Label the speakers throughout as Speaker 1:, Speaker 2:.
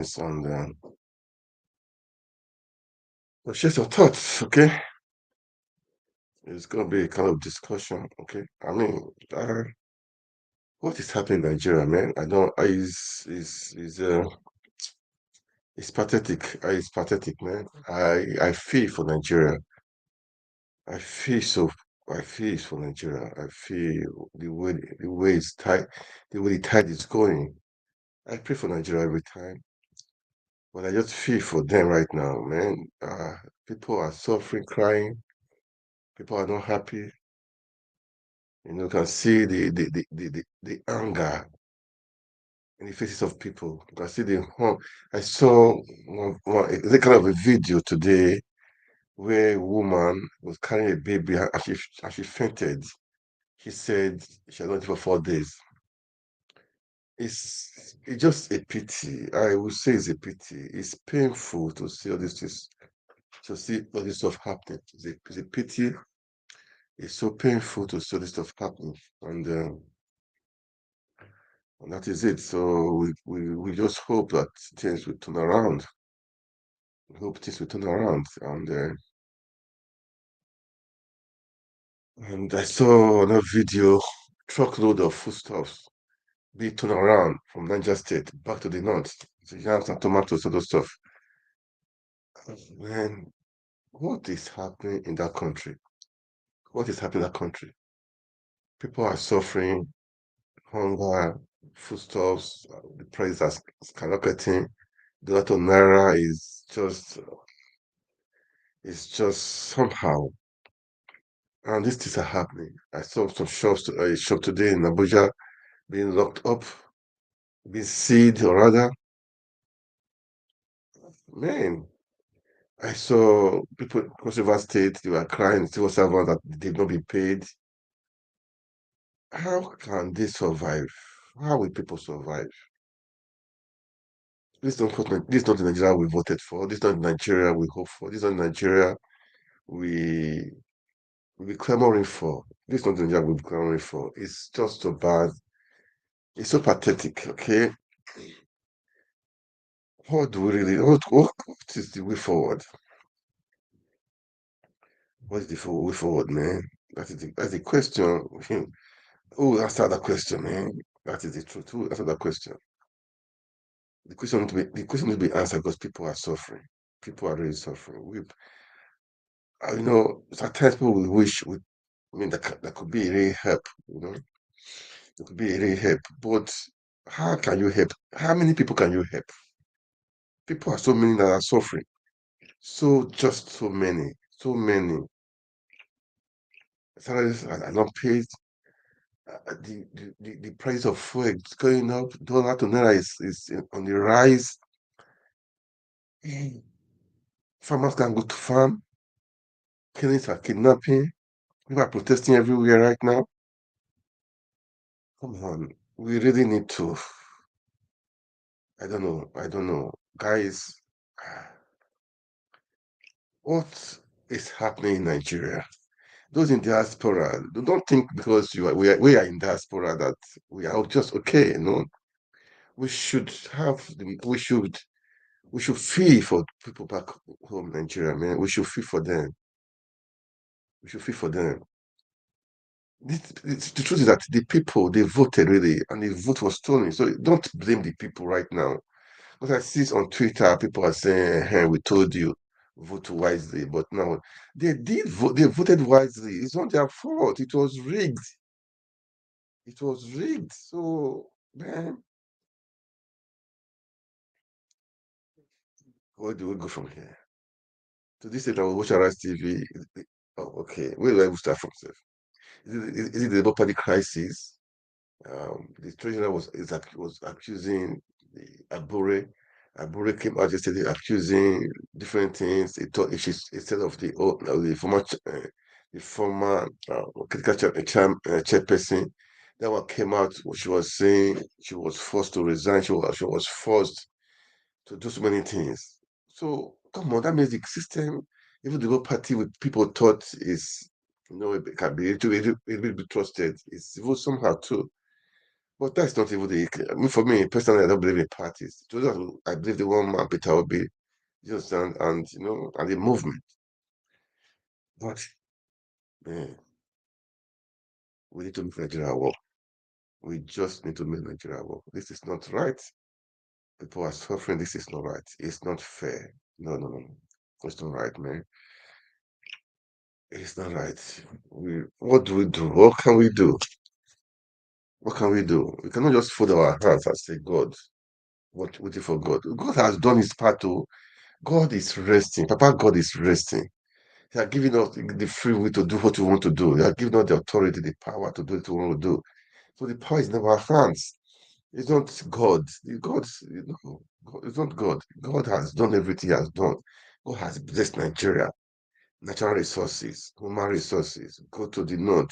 Speaker 1: and share some thoughts, okay? It's gonna be a kind of discussion, okay? I mean, what is happening in Nigeria, man? I don't. It's pathetic. It's pathetic, man. I feel for Nigeria. I feel so. I feel for Nigeria. I feel the way it's tight, the way the tide is going. I pray for Nigeria every time, but I just feel for them right now, man. People are suffering, crying. People are not happy. You can see the anger in the faces of people. You can see the I saw the kind of a video today where a woman was carrying a baby and she fainted. She said she had not eaten for 4 days. It's just a pity. I would say it's a pity. It's painful to see all this stuff happening. It's a pity. It's so painful to see all this stuff happening, and that is it. So we just hope that things will turn around. We hope things will turn around, and I saw another video, truckload of foodstuffs be turned around from Niger State back to the north. So yams and tomatoes, all those stuff. Man, what is happening in that country? What is happening in that country? People are suffering hunger, foodstuffs, the price are skyrocketing. The lot of naira is just somehow. And these things are happening. I saw some a shop today in Abuja being locked up, being sealed, or rather. Man, I saw people across River State, they were crying, civil servants that they've not been paid. How can they survive? How will people survive? This is not the Nigeria we voted for. This is not the Nigeria we hope for. This is not the Nigeria we we clamoring for. This is not the Nigeria we're clamoring for. It's just so bad. It's so pathetic, okay? What do we really what is the way forward? What is the way forward, man? That's the question. Who answer that question, man? That is the truth. Who answer that question? The question need to be answered because people are suffering. People are really suffering. Sometimes people will wish that could be a real help, it could be a real help. But how can you help? How many people can you help? People are so many that are suffering. Just so many, so many. Salaries are not paid. The price of fuel is going up. Dollar to naira is on the rise. Farmers can go to farm. Killings are kidnapping. People are protesting everywhere right now. Come on, we really need to. I don't know. I don't know, guys. What is happening in Nigeria? Those in diaspora, don't think because we are in diaspora that we are just okay. No, we should we should feel for people back home in Nigeria, man. We should feel for them. We should feel for them. The truth is that the people they voted really, and the vote was stolen. So don't blame the people right now. Because I see on Twitter, people are saying, "Hey, we told you, vote wisely." But now they did vote. They voted wisely. It's not their fault. It was rigged. It was rigged. So, man, where do we go from here? To this stage, I will watch Arise TV. Oh, okay. Where do I start from, sir? Is it the Labour Party crisis? The treasurer was accusing the Abure. Abure came out yesterday accusing different things. He thought she's instead of the former critical chairperson. That one came out. She was saying she was forced to resign. She was forced to do so many things. So come on, that means the system, even the Labour Party, with people thought it can be it will be trusted. It's even somehow too. But that's not even the. I mean, for me personally, I don't believe in parties. I believe the one man Peter Obi, you understand, and and the movement. But man, we need to make Nigeria work. We just need to make Nigeria work. This is not right. People are suffering. This is not right. It's not fair. No, no, no. It's not right, man. It's not right. What do we do? What can we do? What can we do? We cannot just fold our hands and say, God, what waiting for God? God has done his part too. God is resting. Papa God is resting. He has given us the free will to do what we want to do. He has given us the authority, the power to do what we want to do. So the power is in our hands. It's not God. It's not God. God has done everything he has done. God has blessed Nigeria. Natural resources, human resources. Go to the north,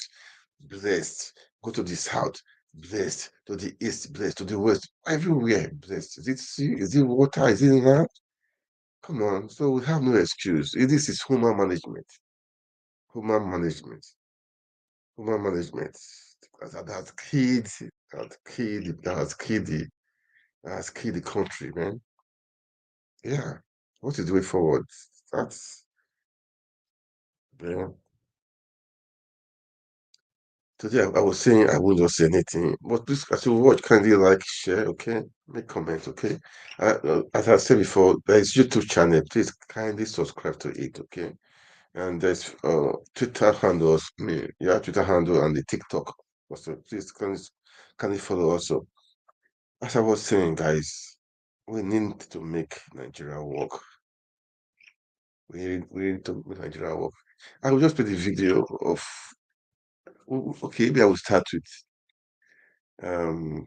Speaker 1: blessed. Go to the south, blessed. To the east, blessed. To the west, everywhere, blessed. Is it sea? Is it water? Is it land? Come on. So we have no excuse. This is human management. Human management. Human management. That has killed the country, man. Yeah. What is the way forward? That's yeah. Today I was saying I won't just say anything, but please, as you watch, kindly like, share, okay? Make comments, okay? As I said before, there is YouTube channel. Please kindly subscribe to it, okay? And there's Twitter handles, Twitter handle and the TikTok also. Please can you follow also? As I was saying, guys, we need to make Nigeria work. We need to make Nigeria work. I will just play the video of okay, maybe I will start with um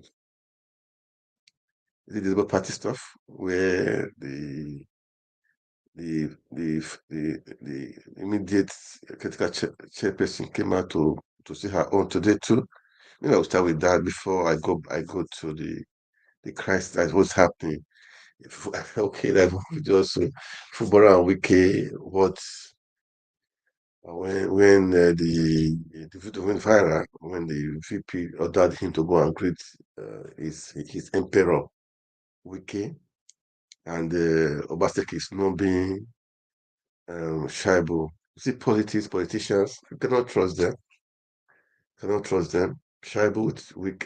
Speaker 1: the Labour Party stuff where the immediate critical chairperson came out to say her own today too. Maybe I'll start with that before I go to the crisis that was happening. Okay, that was just Fubara and Wike what when the video went viral when the VP ordered him to go and greet his emperor Wike and Obaseki Snubs Shaibu. See politicians, you cannot trust them. Cannot trust them. Shaibu with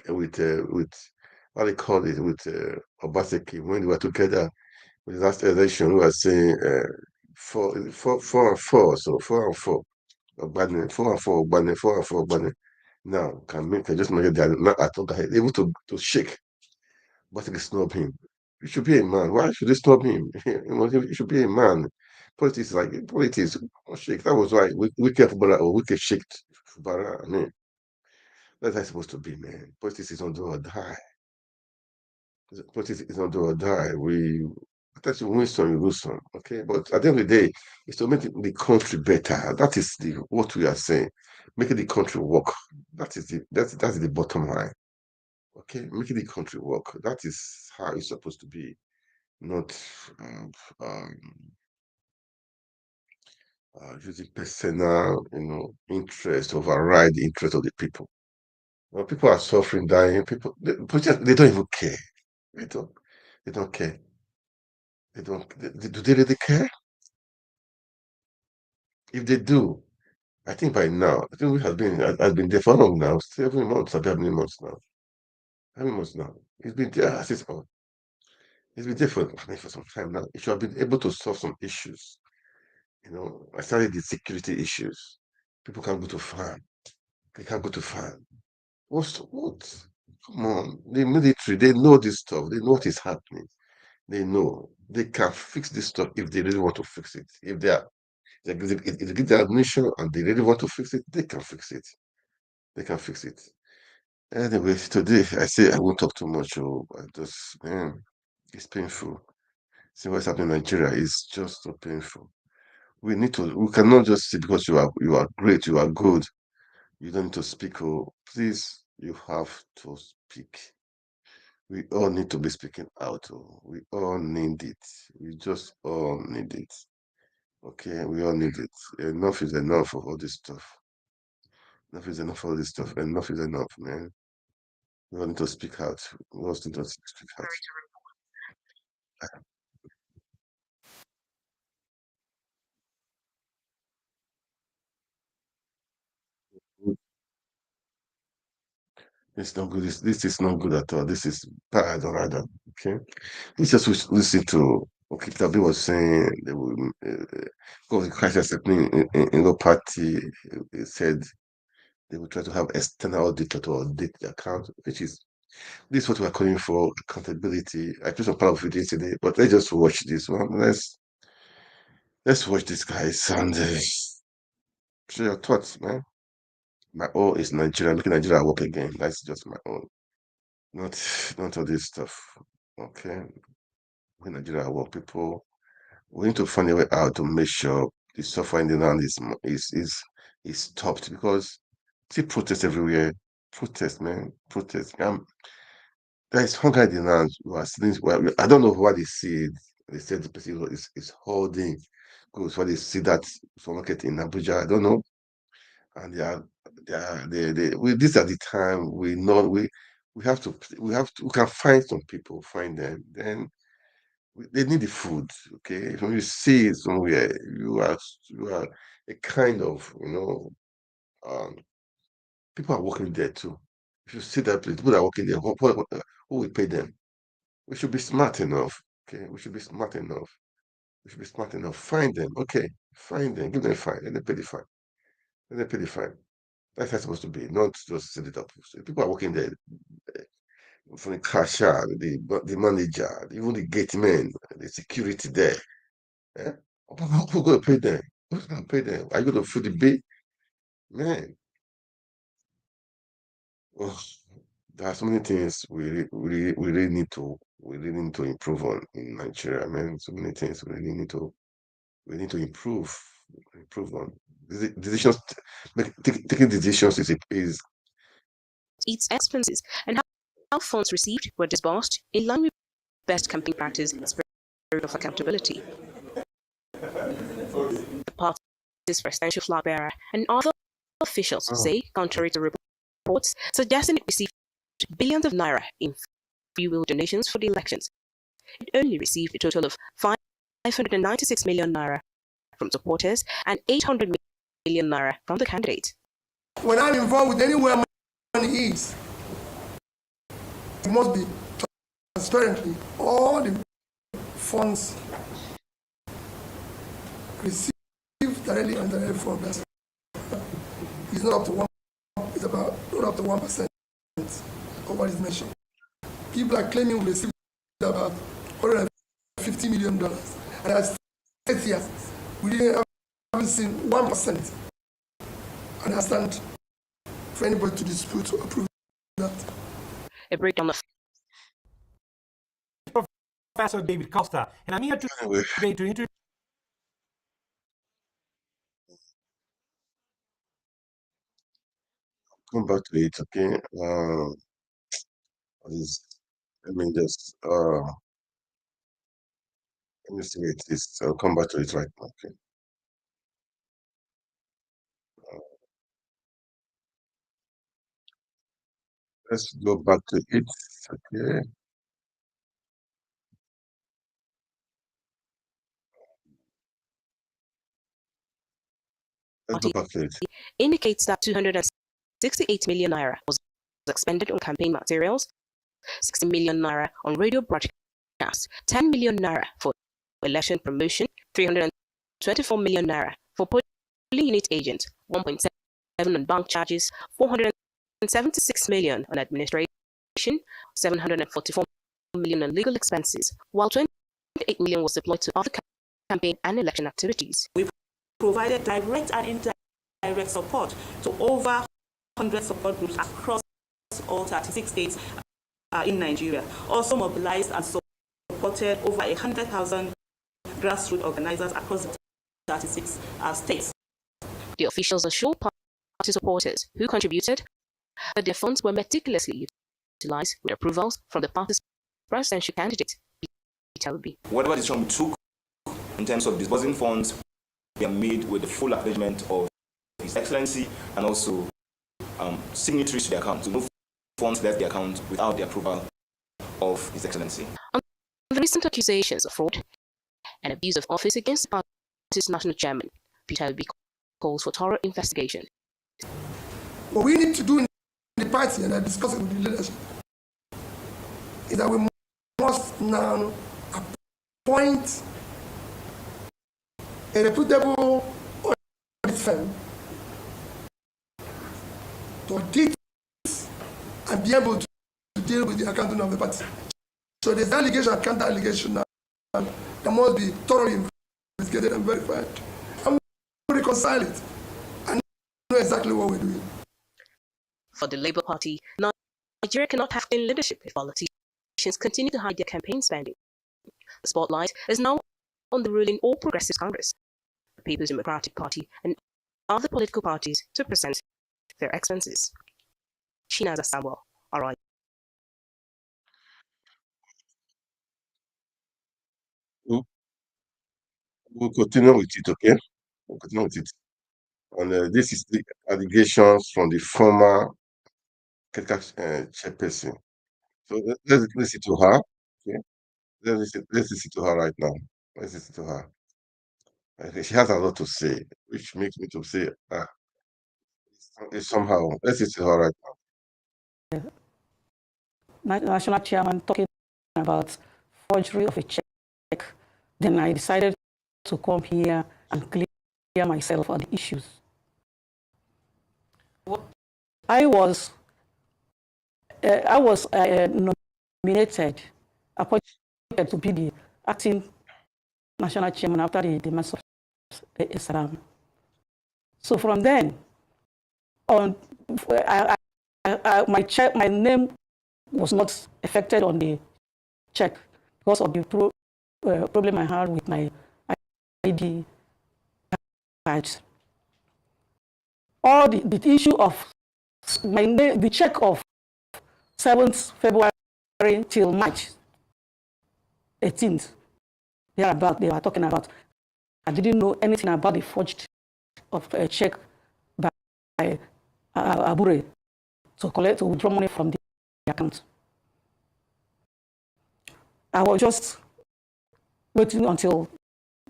Speaker 1: what they call it with Obaseki when they were together with the last election, we were saying four and four, so 4 and 4. Ogbane, 4 and 4, Ogbane, 4 and 4, Ogbane. Now can just make it that not at all able to shake, but they snub him. You should be a man. Why should they snub him? You should be a man. Politics like politics. Shake. That was why we kept Fubara or we kept shaked Fubara. I mean, that's how it's supposed to be, man. Politics is not do or die. Politics is not do or die. We that's you win some, you lose some. Okay, but at the end of the day, it's to make the country better. That is the what we are saying. Making the country work. That's the bottom line. Okay, making the country work. That is how it's supposed to be. Not um, um, using personal, interest override the interest of the people. When people are suffering, dying, they don't even care. They don't. They don't care. They don't. Do they really care? If they do, I think by now, I think we has been there for long now. 7 months. How many months now? How many months now? It's been there. 6 months. It's been there for some time now. It should have been able to solve some issues. I started the security issues. People can't go to farm. They can't go to farm. What? Come on. The military, they know this stuff. They know what is happening. They know. They can fix this stuff if they really want to fix it. If they get the admission and they really want to fix it, they can fix it. They can fix it. Anyway, today I say I won't talk too much. Man, it's painful. See what's happening in Nigeria is just so painful. We cannot just say because you are great, you are good, you don't need to speak. Oh, please, you have to speak. We all need to be speaking out. Oh, we all need it. We just all need it. Okay, we all need it. Enough is enough of all this stuff. Enough is enough of all this stuff. Enough is enough, man. We all need to speak out. We all need to speak out. It's not good. This is not good at all. This is bad rather. Okay. Let's just listen to what Kitabi was saying. They will, because the crisis happening in the party, he said they will try to have external auditor to audit the account, which is this is what we're calling for, accountability. I put some part of it yesterday, but let's just watch this one. Let's watch this guys and share your thoughts, man. My own is Nigeria, making Nigeria work again. That's just my own. Not all this stuff. Okay. When Nigeria work, people we need to find a way out to make sure the suffering in the land is stopped because see protests everywhere. Protest, man. Protest. There is hunger in the land. We are seeing, well, I don't know why they see it. They said the person is holding goods. Why they see that supermarket in Abuja, I don't know. And these are the time we can find some people, find them. Then they need the food. Okay, when you see it somewhere, you are a kind of um, people are working there too. If you see that place, people are working there. Who will pay them? We should be smart enough. Okay, we should be smart enough. We should be smart enough. Find them. Okay, find them. Give them a fine. Let them pay the fine. Let them pay the fine. That's how it's supposed to be. Not just set it up. So people are working there. From the cashier, the manager, even the gate man, the security there. Eh? Who going to pay them? Who's going to pay them? Are you going to foot the bill? Man, oh, there are so many things we really need to improve on in Nigeria, man. So many things we need to improve on. Decisions, taking decisions is
Speaker 2: its expenses, and how funds received were disbursed in line with best campaign practice and spirit of accountability. The party's presidential flag bearer and other officials say, contrary to reports suggesting it received billions of naira in free will donations for the elections, it only received a total of 596 million naira from supporters and 800 million naira from the candidate.
Speaker 3: When I'm involved with anywhere money is, it must be transparently all the funds received directly and directly from that. It's not up to 1%, it's about not up to 1% of what is mentioned. People are claiming we received about $150 million. And as 8 years, we haven't seen 1%. And I stand for anybody to dispute or approve that.
Speaker 2: A breakdown of
Speaker 4: Professor David Costa, and I'm here today to introduce.
Speaker 1: come back to it, okay? Let me just let me see it is. I'll come back to it right now. Okay. Let's go back to it. Okay. Let's go back to it.
Speaker 2: indicates that 268 million naira was expended on campaign materials, 60 million naira on radio broadcast, 10 million naira for election promotion, 324 million naira for polling unit agents, 1.7 on bank charges, 476 million on administration, 744 million on legal expenses, while 28 million was deployed to other campaign and election activities.
Speaker 5: We provided direct and indirect support to over 100 support groups across all 36 states in Nigeria. Also mobilized and supported over 100,000 grassroots organizers across the 36 states.
Speaker 2: The officials assured party supporters who contributed that their funds were meticulously utilized with approvals from the party's presidential candidate, Peter Obi.
Speaker 6: Whatever decision we took in terms of disbursing funds, they are made with the full acknowledgement of His Excellency and also signatories to the account. So no funds left the account without the approval of His Excellency.
Speaker 2: On the recent accusations of fraud and abuse of office against the party's national chairman, Peter Obi calls for thorough investigation.
Speaker 3: What we need to do in the party, and I discuss it with the leadership, is that we must now appoint a reputable audit firm to audit and be able to deal with the accounting of the party. So there's allegation and counter allegation now that must be thoroughly investigated and verified. And we reconcile it and know exactly what we're doing.
Speaker 2: For the Labour Party, Nigeria cannot have clean leadership if politicians continue to hide their campaign spending. The spotlight is now on the ruling All Progressives Congress, the People's Democratic Party, and other political parties to present their expenses. Chinaza Samuel, RI.
Speaker 1: We'll continue with it, okay? We'll continue with it. And this is the allegations from the former chairperson. So let's listen to her. Okay? Let's listen to her right now. Let's listen to her. She has a lot to say, which makes me to say, somehow. Let's listen to her right now.
Speaker 7: National chairman talking about forgery of a check. Then I decided to come here and clear myself on the issues. I was nominated, appointed to be the acting national chairman after the demise of Islam. So from then on, my name was not affected on the check because of the problem I had with my ID cards. All the issue of my name, the check of 7th February till March 18th, thereabout, they were talking about. I didn't know anything about the forged of a check by Abure to withdraw money from the account. I was just waiting until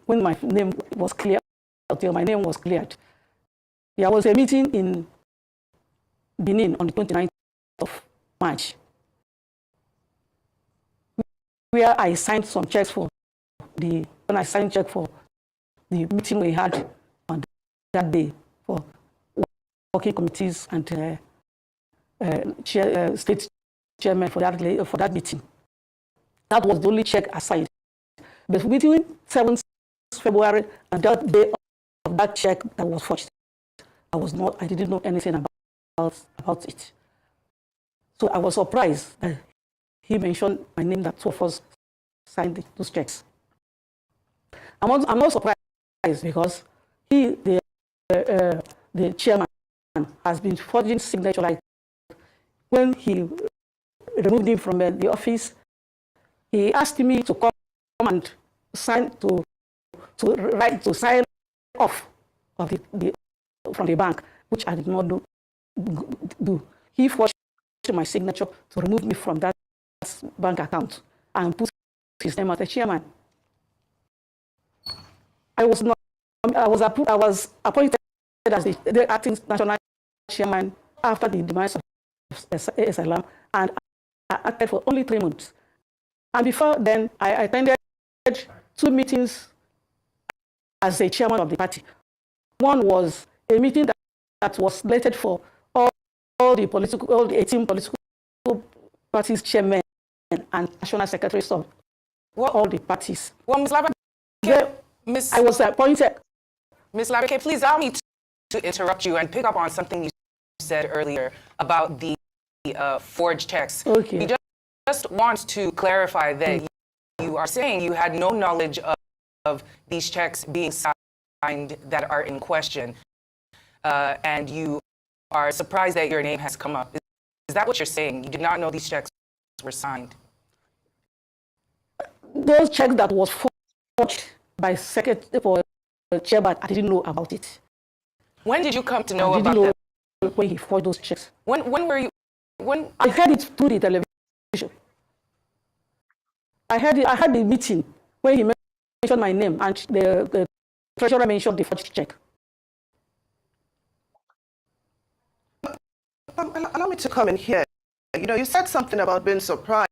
Speaker 7: when my name was cleared, until my name was cleared. There was a meeting in Benin on the 29th of March where I signed some checks for the meeting we had on that day for working committees and state chairman for that meeting. That was the only check aside. But between 7th February and that day of that check that was forged, I didn't know anything about it. So I was surprised that he mentioned my name, that two of us signed those checks. I'm not surprised because the chairman has been forging signature. Like when he removed him from the office, he asked me to come and sign sign off of from the bank, which I did not do. He forged my signature to remove me from that bank account and put his name as the chairman. I was appointed as the acting national chairman after the demise of SLM, and I acted for only 3 months. And before then, I attended 2 meetings as the chairman of the party. One was a meeting that was slated for all the 18 political parties chairmen and national secretaries of all the parties.
Speaker 8: Well, Ms. Labake,
Speaker 7: I was appointed.
Speaker 8: Ms. Labake, please allow me to interrupt you and pick up on something you said earlier about the forged checks.
Speaker 7: Okay.
Speaker 8: We just want to clarify that you are saying you had no knowledge of these checks being signed that are in question, and you are surprised that your name has come up. Is that what you're saying? You did not know these checks were signed?
Speaker 7: Those checks that was forged by secretary for chairman, I didn't know about it.
Speaker 8: When did you come to know about them?
Speaker 7: When he forged those checks.
Speaker 8: When were when
Speaker 7: I heard it through the television. I heard the meeting when he mentioned my name and the treasurer mentioned the forged check.
Speaker 9: Allow me to come in here. You know, you said something about being surprised,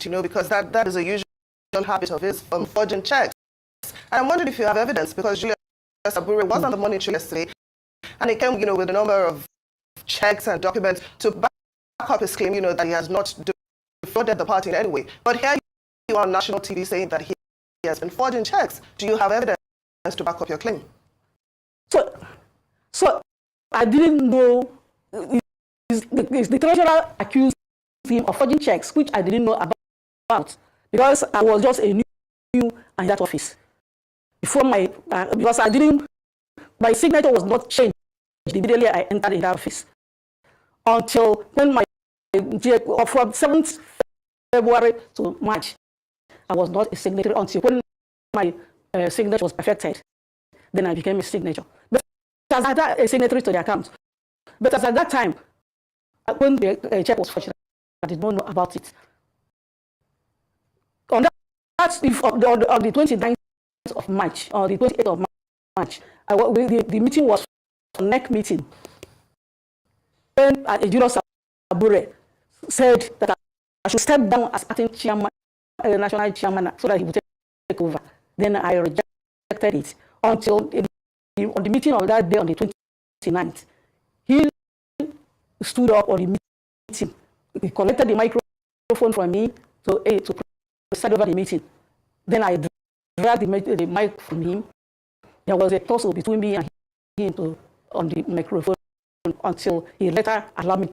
Speaker 9: you know, because that is a usual habit of his, forging checks. And I'm wondering if you have evidence, because Julius Abure was on the money trail yesterday, and he came, you know, with a number of checks and documents to back up his claim, you know, that he has not defrauded the party in any way. But here you are on national TV saying that he has been forging checks. Do you have evidence to back up your claim?
Speaker 7: So I didn't know. The treasurer accused him of forging checks, which I didn't know about, because I was just a new in that office. Before because my signature was not changed immediately I entered in that office. Until when from 7th February to March, I was not a signatory until when my signature was perfected. Then I became a signature. But as I had a signatory to the account. But as at that time, when the check was forged, I did not know about it. On the 29th of March, or the 28th of March, the meeting was a NEC meeting. When Julius Abure said that I should step down as acting chairman, national chairman, so that he would take over. Then I rejected it until on the meeting of that day, on the 29th, he stood up on the meeting. He collected the microphone from me to preside over the meeting. Then I dragged the mic from him. There was a tussle between me and him on the microphone until he later allowed me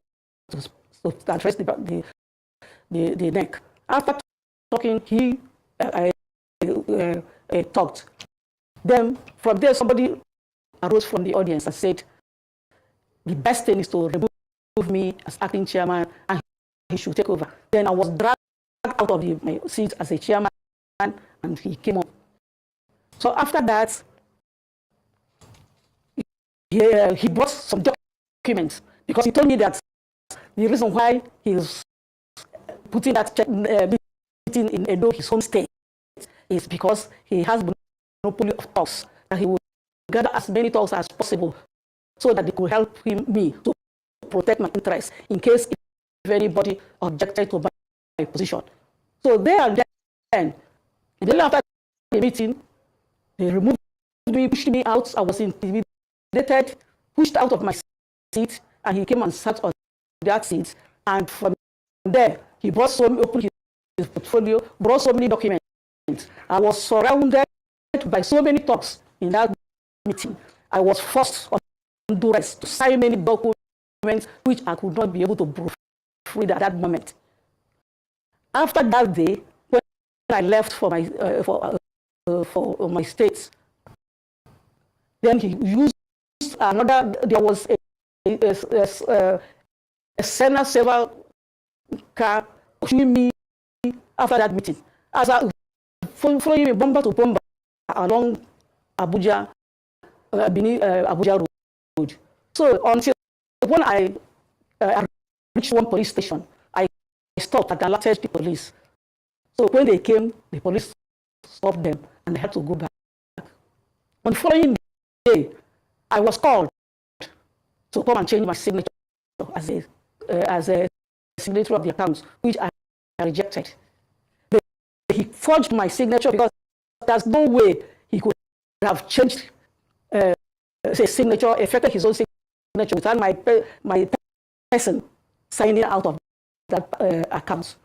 Speaker 7: to address the neck. After talking, I talked. Then from there, somebody arose from the audience and said, the best thing is to remove me as acting chairman and he should take over. Then I was dragged out of my seat as a chairman and he came up. So after that, he brought some documents because he told me that the reason why he's putting that meeting in Edo, his home state, is because he has monopoly of talks, and he will gather as many talks as possible so that they could help me to protect my interests in case if anybody objected to my position. So there and then, immediately after the meeting, they removed me, pushed me out. I was intimidated, pushed out of my seat, and he came and sat on that seat. And from there, he opened his portfolio, brought so many documents. I was surrounded by so many talks in that meeting. I was forced on duress to sign many documents which I could not be able to proofread at that moment. After that day, when I left for my state, then he used another. There was a Senate server car pursuing me after that meeting. As I following me bomber to bomber along Abuja, Abuja Road. So until when I reached one police station, I stopped and alerted the police. So when they came, the police stopped them and they had to go back. On the following day, I was called to come and change my signature as a signature of the accounts, which I rejected. He forged my signature because there's no way he could have changed his signature, affected his own signature without my person signing out of that account.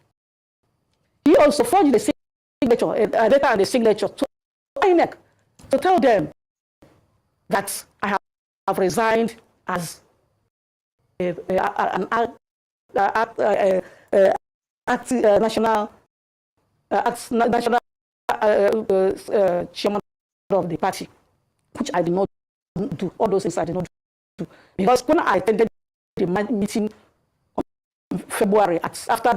Speaker 7: He also forged the signature, a letter and the signature to INEC to tell them that I have resigned as national chairman of the party, which I did not do. All those things I did not do. Because when I attended the meeting in February, after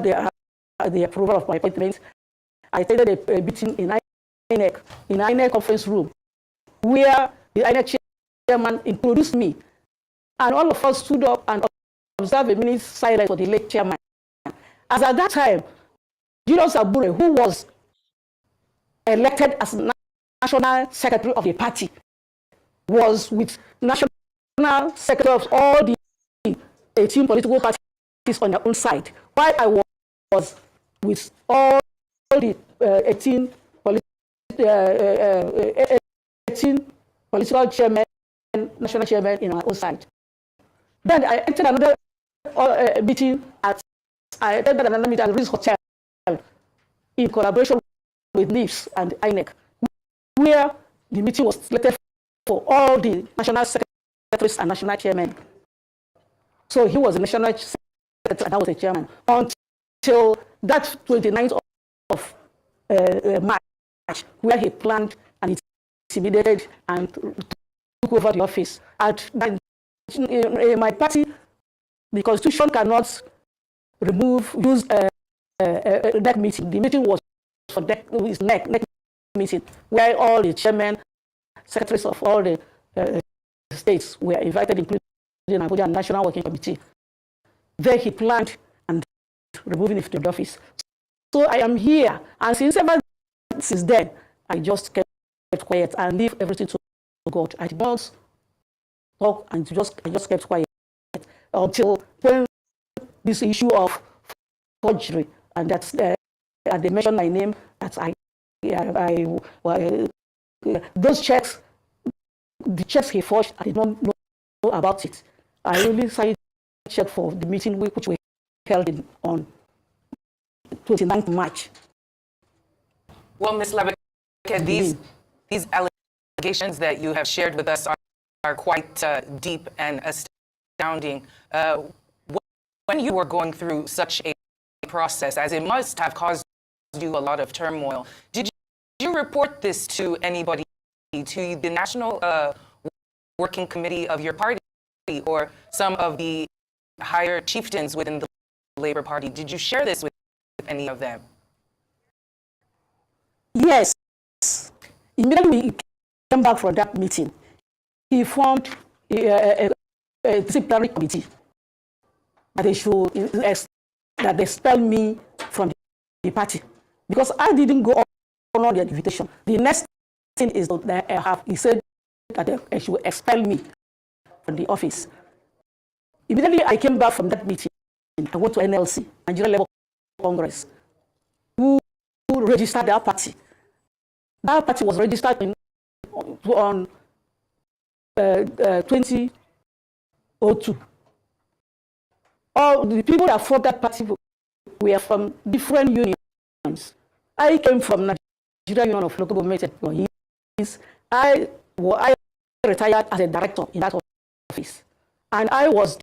Speaker 7: the approval of my appointment, I attended a meeting in INEC conference room, where the INEC chairman introduced me, and all of us stood up and observe a minute's silence for the late chairman. As at that time, Julius Abure, who was elected as national secretary of the party, was with national secretary of all the 18 political parties on their own side, while I was with all the 18 political chairmen, national chairmen in our own side. Then I entered another meeting at Ritz Hotel in collaboration with NIFS and INEC, where the meeting was selected for all the national secretaries and national chairmen. So he was the national secretary and I was the chairman until that 29th of March, where he planned and intimidated and took over the office. And in my party, the constitution cannot use that meeting. The meeting was for next meeting, where all the chairmen, secretaries of all the states were invited, including the Abuja National Working Committee. There he planned and removing it from the office. So I am here, and since then, I just kept quiet and leave everything to God. I did not talk and I just kept quiet until when this issue of forgery and that they mentioned my name, that those checks, the checks he forged, I did not know about it. I only signed a check for the meeting which we held on 29th March.
Speaker 8: Well, Ms. Labake, these allegations that you have shared with us are quite deep and astounding. When you were going through such a process, as it must have caused you a lot of turmoil, did you report this to anybody, to the National Working Committee of your party or some of the higher chieftains within the Labour Party? Did you share this with any of them?
Speaker 7: Yes. Immediately we came back from that meeting, he formed a disciplinary committee that they should expel me from the party because I didn't go on the invitation. The next thing is that he said that they should expel me from the office. Immediately I came back from that meeting. I went to NLC, Nigeria Labour Congress, who registered their party. That party was registered on 2002. All the people that formed that party were from different unions. I came from Nigeria Union of Local Government Employees. I retired as a director in that office, and I was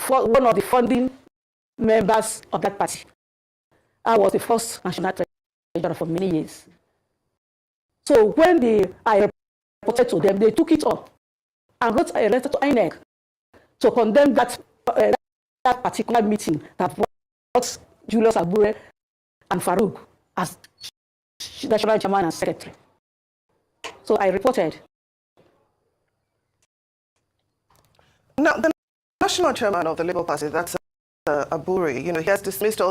Speaker 7: one of the founding members of that party. I was the first national treasurer for many years. So when I reported to them, they took it up and wrote a letter to INEC to condemn that particular meeting that brought Julius Abure and Farouk as national chairman and secretary. So I reported.
Speaker 9: Now, the national chairman of the Labour Party, that's Abure, he has dismissed all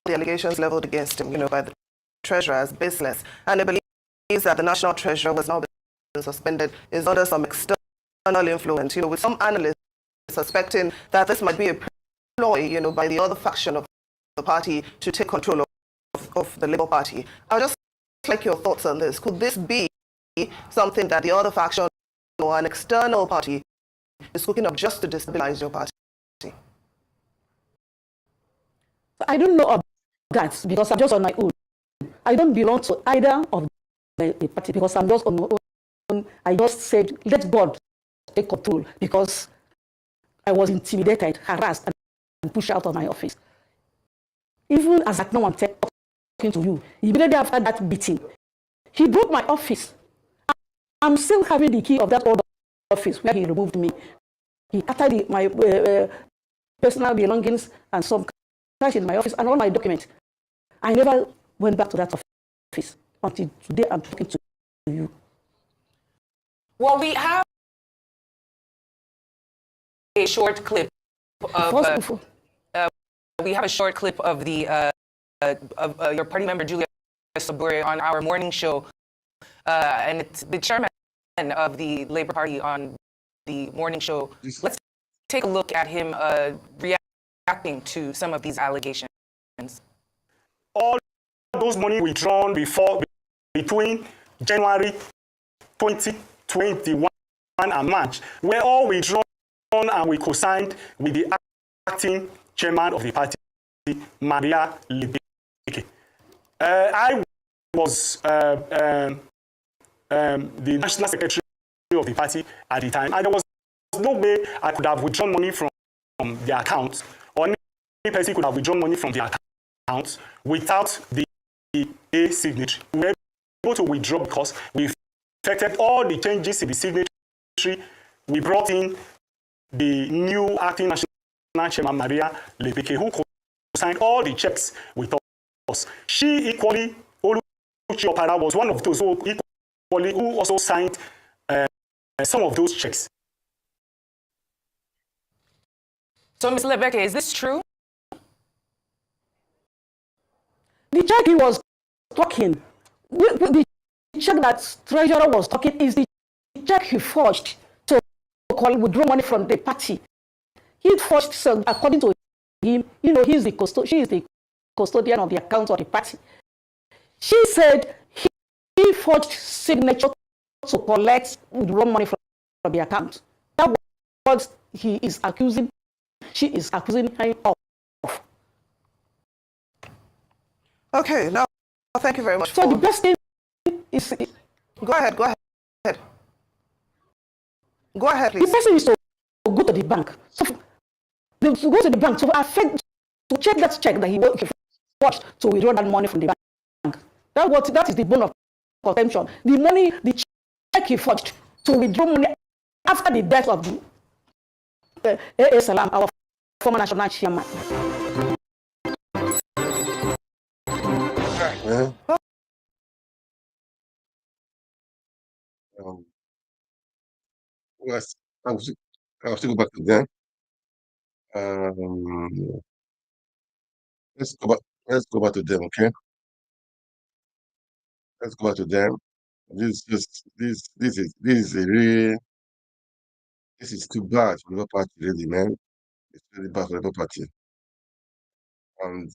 Speaker 9: the allegations leveled against him, by the treasurer as baseless, and he believes that the national treasurer was now been suspended is under some external influence, with some analysts suspecting that this might be a ploy, by the other faction of the party to take control of the Labour Party. I would just like your thoughts on this. Could this be something that the other faction or an external party is cooking up just to destabilize your party?
Speaker 7: I don't know about that because I'm just on my own. I don't belong to either of the party because I'm just on my own. I just said, let God take control because I was intimidated, harassed, and pushed out of my office. Even as I know I'm talking to you, immediately after that meeting, he broke my office. I'm still having the key of that old office where he removed me. He scattered my personal belongings and some cash in my office and all my documents. I never went back to that office until today I'm talking to you.
Speaker 8: Well, we have a short clip of, we have a short clip of your party member, Julia Sabure, on our morning show. And it's the chairman of the Labour Party on the morning show. Let's take a look at him reacting to some of these allegations.
Speaker 10: All those money withdrawn between January 2021 and March were all withdrawn and we co-signed with the acting chairman of the party, Maria Lebeke. I was the national secretary of the party at the time, and there was no way I could have withdrawn money from the account, or any person could have withdrawn money from the account without the A signatory. We were able to withdraw because we effected all the changes in the signatory. We brought in the new acting national chairman, Maria Lebeke, who signed all the checks with us. She equally, Oluchi Opara, was one of those who also signed some of those checks.
Speaker 8: So, Ms. Lebeke, is this true?
Speaker 7: The check he was talking, the check that treasurer was talking is the check he forged to withdraw money from the party. He forged, so according to him, you know, she is the custodian of the account of the party. She said he forged signature to collect withdraw money from the account. That's what she is accusing him of.
Speaker 9: Okay, now thank you very much.
Speaker 7: So the best thing is...
Speaker 9: Go ahead. Go ahead, please.
Speaker 7: The best thing is to go to the bank. So to go to the bank to check that check that he forged to withdraw that money from the bank. That is the bone of contention. The check he forged to withdraw money after the death of A.A. Salam, our former national chairman.
Speaker 1: Yes, I'll still go back to them. Let's go back to them, okay? Let's go back to them. This is too bad for the party, really, man. It's really bad for the party. And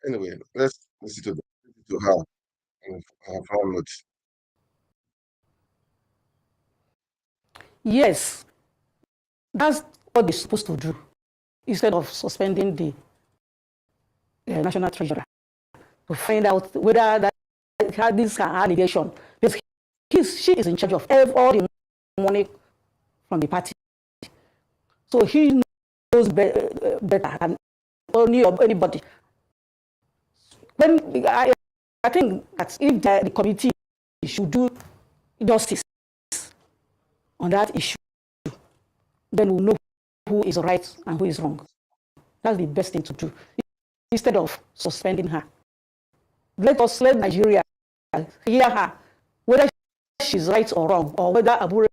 Speaker 1: anyway, let's listen to her and her final notes.
Speaker 7: Yes, that's what they're supposed to do instead of suspending the national treasurer to find out whether this is an allegation. Because she is in charge of all the money from the party. So he knows better than anybody. When I think that if the committee should do justice on that issue, then we'll know who is right and who is wrong. That's the best thing to do, instead of suspending her. Let Nigeria hear her, whether she's right or wrong, or whether Abure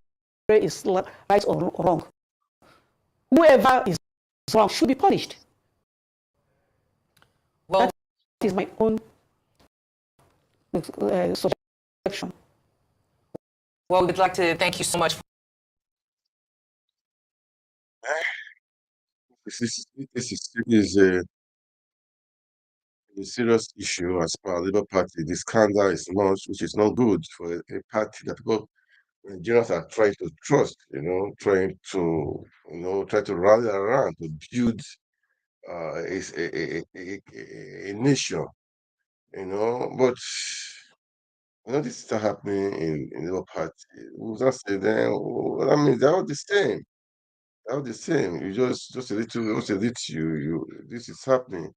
Speaker 7: is right or wrong. Whoever is wrong should be punished.
Speaker 8: Well,
Speaker 7: that is my own suggestion.
Speaker 8: Well, we'd like to thank you so much.
Speaker 1: This is a serious issue as per Labour Party. The scandal is launched, which is not good for a party that people Nigerians are trying to trust, try to rally around to build a nation, but this is happening in Labour Party. We'll just say then, I mean, they're all the same. They're all the same. You just a little, this is happening.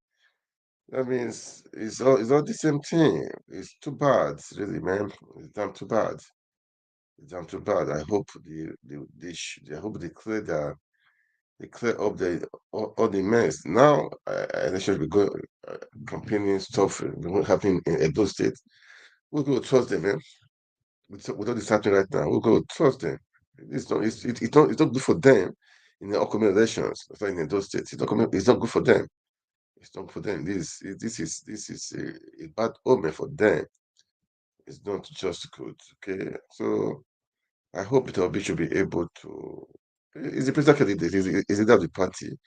Speaker 1: That means it's all the same thing. It's too bad, really, man. It's damn too bad. It's damn too bad. I hope I hope they clear up all the mess. Now, they should be going campaigning stuff happening in Edo State. We'll go trust them, man. With all this happening right now, we'll go trust them. It's not good for them. in the upcoming elections, in those states. It's not good for them. It's not good for them. This is a bad omen for them. It's not just good. Okay, so I hope Obi should be able to. Is the president candidate? Is it of the party?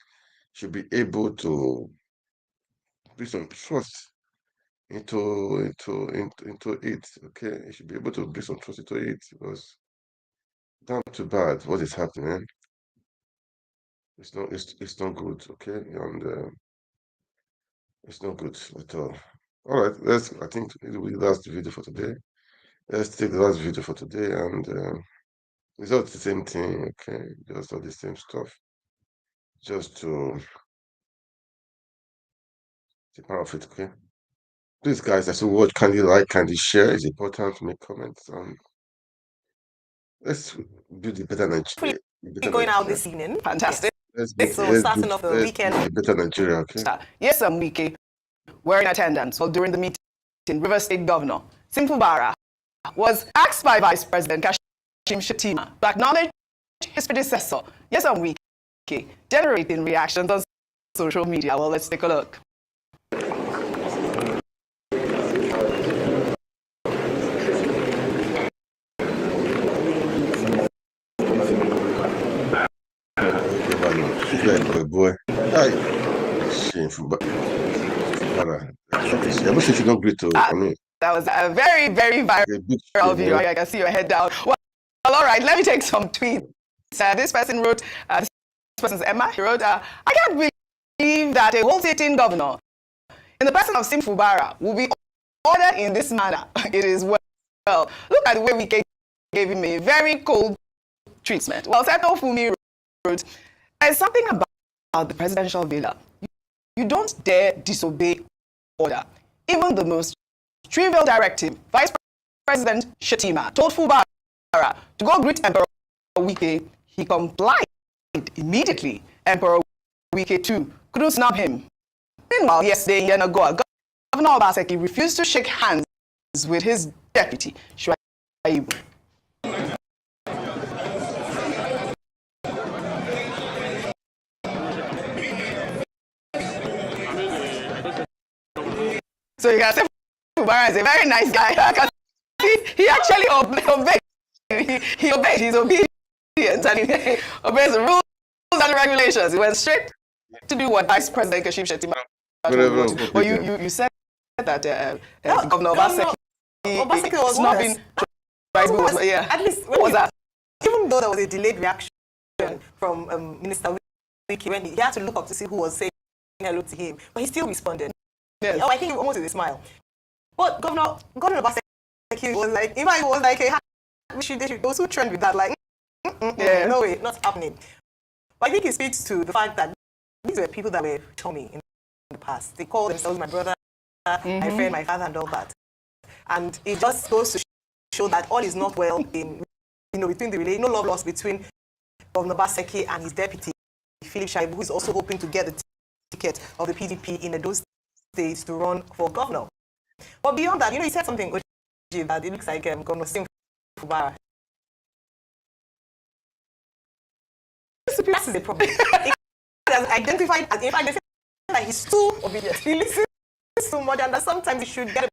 Speaker 1: Should be able to bring some trust into it. Okay, he should be able to bring some trust into it because damn too bad what is happening. It's not good. Okay, and it's not good at all. All right, I think that's the video for today. Let's take the last video for today, and it's all the same thing. Okay, just all the same stuff. Just to take part of it. Okay. Please, guys, as you watch, kindly like, kindly share. It's important to make comments. Let's build a better Nigeria.
Speaker 9: Going out this evening. Fantastic.
Speaker 1: So
Speaker 9: starting off the weekend.
Speaker 1: A better Nigeria, okay?
Speaker 9: Yes, Wike were in attendance. Well, during the meeting, River State Governor Fubara was asked by Vice President Kashim Shettima to acknowledge his predecessor. Yes, Wike, generating reactions on social media. Well, let's take a look.
Speaker 1: Boy, shame Fubara. I must say, you don't greet to me.
Speaker 9: That was a very, very viral video. I can see your head down. Well, all right, let me take some tweets. This person wrote, this person's Emma. He wrote, I can't believe that a whole sitting governor, in the person of Fubara, will be ordered in this manner. It is well. Look at the way we gave him a very cold treatment. Well, Seto Fumi wrote, there's something about the presidential villa. You don't dare disobey order. Even the most trivial directive, Vice President Shettima told Fubara to go greet Emperor Wike. He complied immediately. Emperor Wike, too, couldn't snub him. Meanwhile, yesterday in Yenagoa, Governor Obaseki refused to shake hands with his deputy, Shaibu. So you can say Fubara is a very nice guy. He actually obeyed. He obeyed. He's obedient and he obeys the rules and regulations. He went straight to do what Vice President Kashim Shettima told him. Well, you said that Governor Obaseki was snubbing. Yeah. At least what was that? Even though there was a delayed reaction from Minister Wike when he had to look up to see who was saying hello to him, but he still responded. Yes. Oh, I think it almost with a smile. But Governor Obaseki was like, even it was like, hey, they should also trend with that, like, no way, not happening. But I think it speaks to the fact that these were people that were chummy in the past. They called themselves my brother, my friend, my father, and all that. And it just goes to show that all is not well in, between the relation, no love lost between Governor Obaseki and his deputy, Philip Shaibu, who is also hoping to get the ticket of the PDP in those states to run for governor. But beyond that, he said something that it looks like Governor Fubara. This is a problem. He has identified as, in fact, they say that he's too obedient. He listens too much, and that sometimes he should get a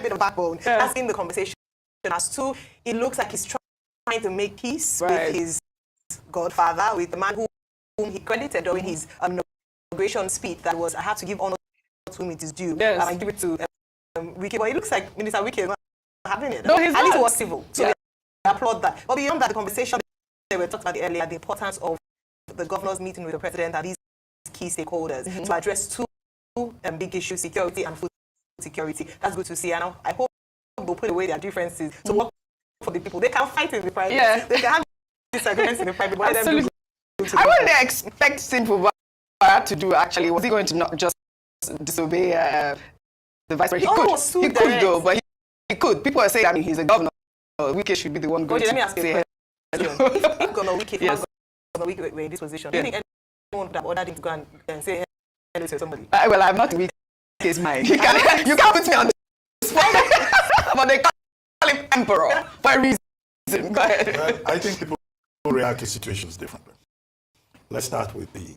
Speaker 9: bit of backbone. Yeah. That's in the conversation. As to, it looks like he's trying to make peace with his godfather, with the man whom he credited during his inauguration speech. That was, I have to give honor to whom it is due. Yes. And I give it to Wike. But it looks like Minister Wike is not having it. No, he's not. At least it was civil. So we applaud that. But beyond that, the conversation that we talked about earlier, the importance of the governor's meeting with the president and these key stakeholders to address two big issues, security and food security. That's good to see. And I hope they'll put away their differences to work for the people. They can fight in the private. Yeah. They can have disagreements in the private. Absolutely. I wouldn't expect Fubara to do, actually. Was he going to not just disobey the vice president? He could though, but he could. People are saying, I mean, he's a governor. Wike should be the one going to. Let me ask you a question. If Governor Wike were in this position, do you think anyone would have ordered him to go and say hello to somebody? Well, I'm not in Wike's mind. You can't put me on the spot. But they call him emperor for a reason. Go ahead.
Speaker 11: I think people react to situations differently. let's start with the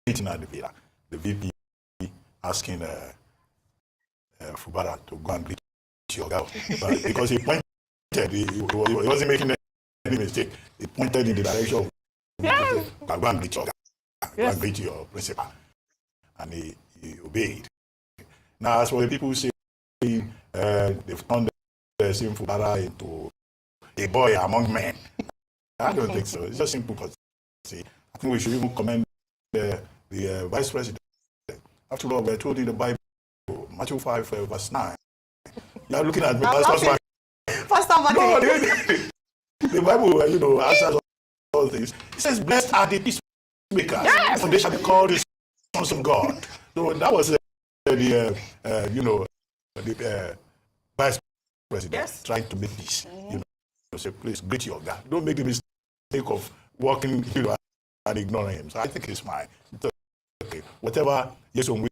Speaker 11: meeting at the villa. The VP asking Fubara to go and greet your girl. But because he pointed, he wasn't making any mistake. He pointed in the direction of go and greet your girl, go and greet your principal. And he obeyed. Now, as for the people saying they've turned the same Fubara into a boy among men, I don't think so. It's just simple courtesy. I think we should even commend the vice president. After all, we're told in the Bible, Matthew 5, verse 9. You are looking at me. The Bible, answers all things. It says, "Blessed are the peacemakers, for they shall be called the sons of God." So that was the vice president trying to make peace. Say, please greet your God. Don't make the mistake of walking, and ignoring him. So I think it's fine. It's okay. Whatever Yeson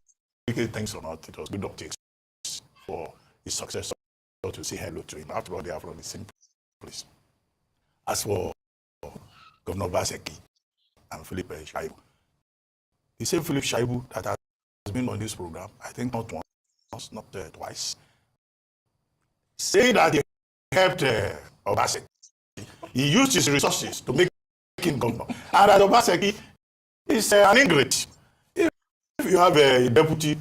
Speaker 11: Wike thinks or not, it was good optics for his successor to say hello to him. After all, they are from the same place. As for Governor Obaseki and Philip Shaibu, the same Philip Shaibu that has been on this program, I think not once, not twice, say that he helped Obaseki. He used his resources to make him governor. And that Obaseki is an ingrate. If you have a deputy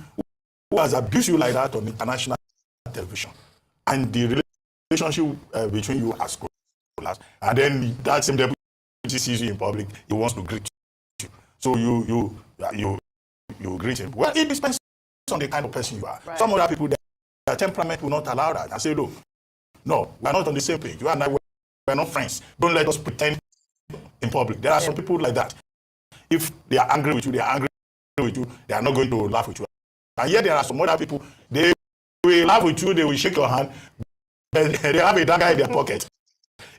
Speaker 11: who has abused you like that on international television, and the relationship between you has collapsed, and then that same deputy sees you in public, he wants to greet you. So you greet him. Well, it depends on the kind of person you are. Right. Some other people, their temperament will not allow that. I say, no, we're not on the same page. You and I, we're not friends. Don't let us pretend in public. There are some people like that. If they are angry with you, they are angry with you. They are not going to laugh with you. And yet there are some other people, they will laugh with you, they will shake your hand, but they have a dagger in their pocket.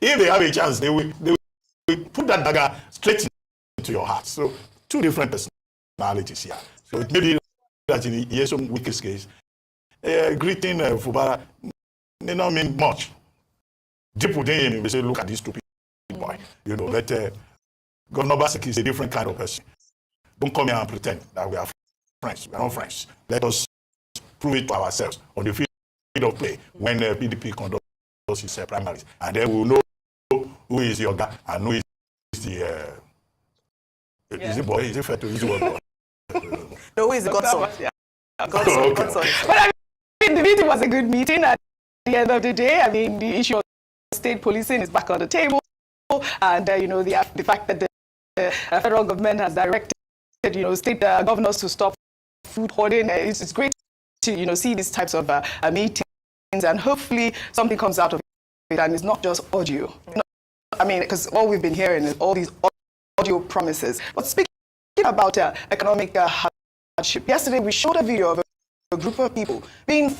Speaker 11: If they have a chance, they will put that dagger straight into your heart. So two different personalities here. So it may be that in Yeson Wike's case, greeting Fubara may not mean much. Deep within him, we say, look at this stupid boy. But Governor Obaseki is a different kind of person. Don't come here and pretend that we are friends. We are not friends. Let us prove it to ourselves on the field of play when PDP conducts its primaries. And then we'll know who is your guy and who is the... Is it boy? Is it fair to use the word boy?
Speaker 9: No, who is the godson?
Speaker 11: Godson.
Speaker 9: But I mean, the meeting was a good meeting. At the end of the day, I mean, the issue of state policing is back on the table. And, the fact that the federal government has directed, state governors to stop food hoarding, it's great to, see these types of meetings, and hopefully something comes out of it, and it's not just audio. I mean, because all we've been hearing is all these audio promises. But speaking about economic hardship, yesterday we showed a video of a group of people being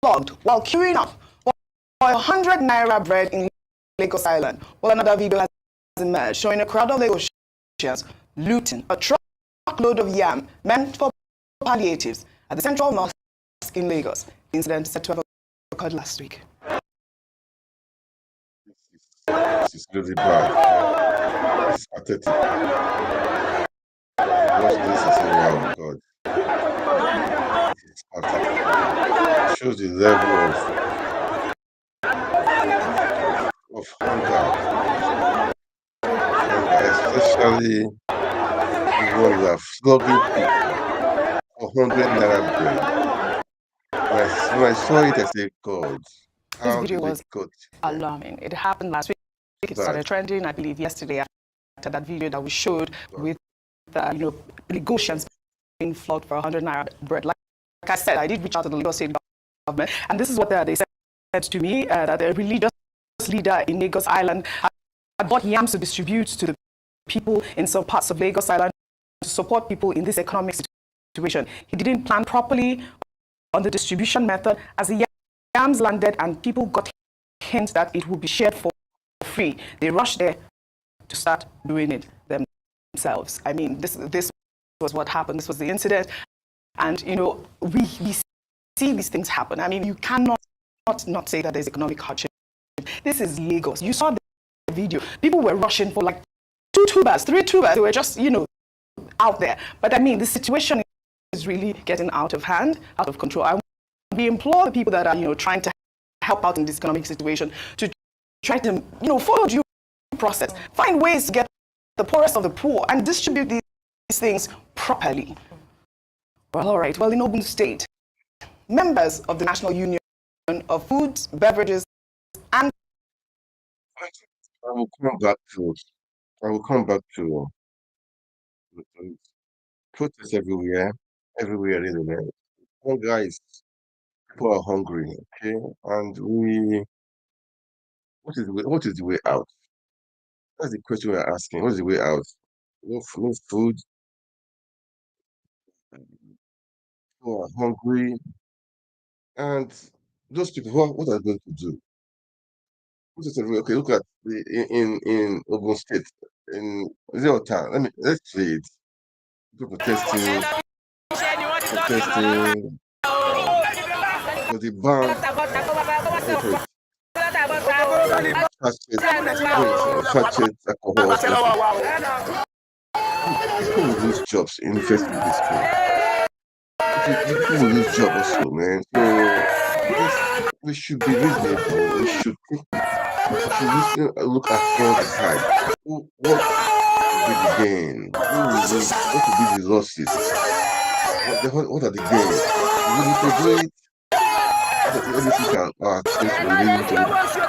Speaker 9: flogged while queuing up for 100 naira bread in Lagos Island. Well, another video has emerged showing a crowd of Lagosians looting a truckload of yam meant for palliatives at the Central Mosque in Lagos. The incident is said to have occurred last week.
Speaker 1: This is really bad. It's pathetic. Watch this and say, wow, God. It's pathetic. It shows the level of hunger, especially the ones that are flogging people for 100 naira bread. When I saw it, I said, God,
Speaker 9: this video was alarming. It happened last week. It started trending, I believe, yesterday after that video that we showed with Lagosians being flogged for 100 naira bread. Like I said, I did reach out to the Lagos state government, and this is what they said to me, that a religious leader in Lagos Island had bought yams to distribute to the people in some parts of Lagos Island to support people in this economic situation. He didn't plan properly on the distribution method. As the yams landed and people got hints that it would be shared for free, they rushed there to start doing it themselves. I mean, this was what happened. This was the incident. And, we see these things happen. I mean, you cannot not say that there's economic hardship. This is Lagos. You saw the video. People were rushing for like 2 tubers, 3 tubers. They were just, out there. But I mean, the situation is really getting out of hand, out of control. We implore the people that are, trying to help out in this economic situation to try to, follow due process, find ways to get the poorest of the poor and distribute these things properly. Well, all right. Well, in Ogun State, members of the National Union of Foods, Beverages, and
Speaker 1: I will come back to protests everywhere, really, man. Well, guys, people are hungry, okay, and what is the way out? That's the question we're asking. What is the way out? No food, people are hungry, and those people, what are they going to do? Okay, look at in Ogun State, in zero town. Let's say it. People protesting for the ban sachet alcohol. People will lose jobs in the first place. People will lose jobs also, man. So we should be reasonable. We should look at all the sides. What will be the gain? What will be the losses? What are the gains? We need to do it. Everything can things will lead